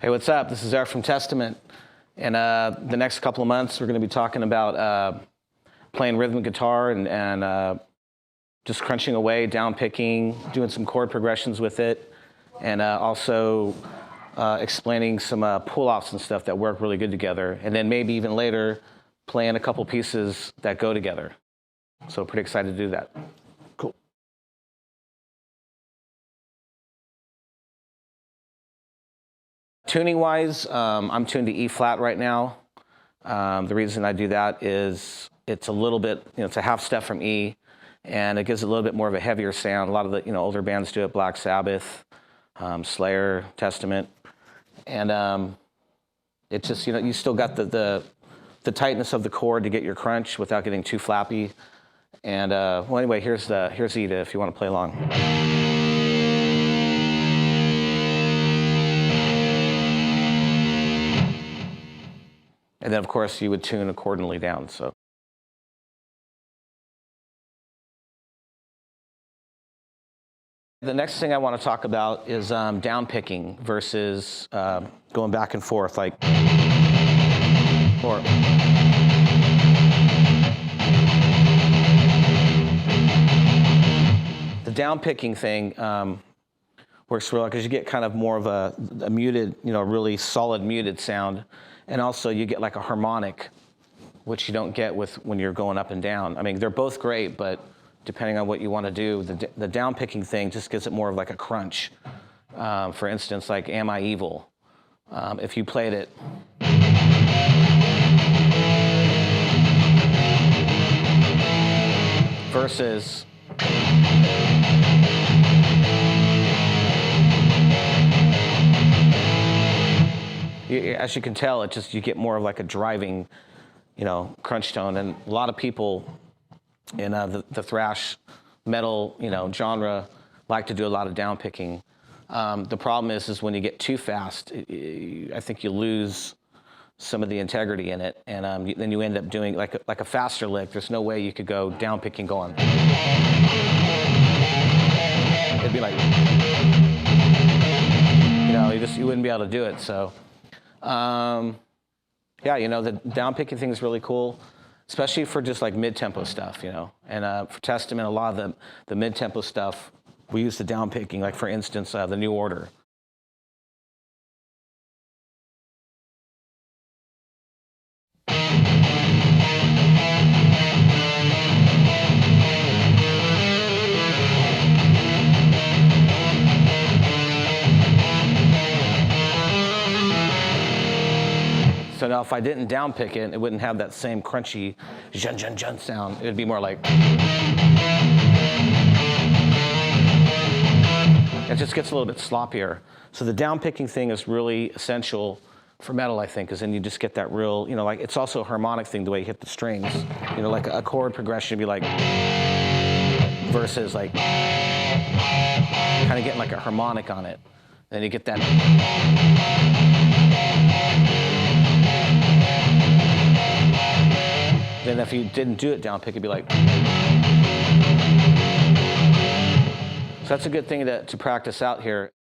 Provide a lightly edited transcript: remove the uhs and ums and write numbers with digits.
Hey, what's up? This is Eric from Testament. And the next couple of months, we're going to be talking about playing rhythmic guitar and just crunching away, down picking, doing some chord progressions with it, and also explaining some pull-offs and stuff that work really good together. And then maybe even later, playing a couple pieces that go together. So pretty excited to do that. Cool. Tuning-wise, I'm tuned to E flat right now. The reason I do that is it's a little bit, it's a half step from E, and it gives it a little bit more of a heavier sound. A lot of the older bands do it, Black Sabbath, Slayer, Testament, and it just you still got the tightness of the chord to get your crunch without getting too flappy. And well, anyway, here's Eda if you want to play along. And then, of course, you would tune accordingly down. So, the next thing I want to talk about is down picking versus going back and forth, like, or the down picking thing works really well because you get kind of more of a muted, really solid muted sound. And also you get like a harmonic, which you don't get when you're going up and down. I mean, they're both great, but depending on what you want to do, the down picking thing just gives it more of like a crunch. For instance, like Am I Evil? If you played it. Versus as you can tell, you get more of like a driving, crunch tone. And a lot of people in the thrash metal, genre like to do a lot of down picking. The problem is when you get too fast, I think you lose some of the integrity in it, and then you end up doing like a faster lick. There's no way you could go down picking going. It'd be like, you wouldn't be able to do it. So. Yeah, the down picking thing is really cool, especially for just like mid-tempo stuff, And for Testament, a lot of the mid-tempo stuff, we use the down picking, like for instance, the New Order. So now if I didn't down pick it, it wouldn't have that same crunchy jun jun jun sound. It would be more like, it just gets a little bit sloppier. So the down picking thing is really essential for metal, I think, because then you just get that real, like it's also a harmonic thing, the way you hit the strings. Like a chord progression would be like, versus like, kind of getting like a harmonic on it. Then you get that. Then if you didn't do it down pick, it'd be like. So that's a good thing to practice out here.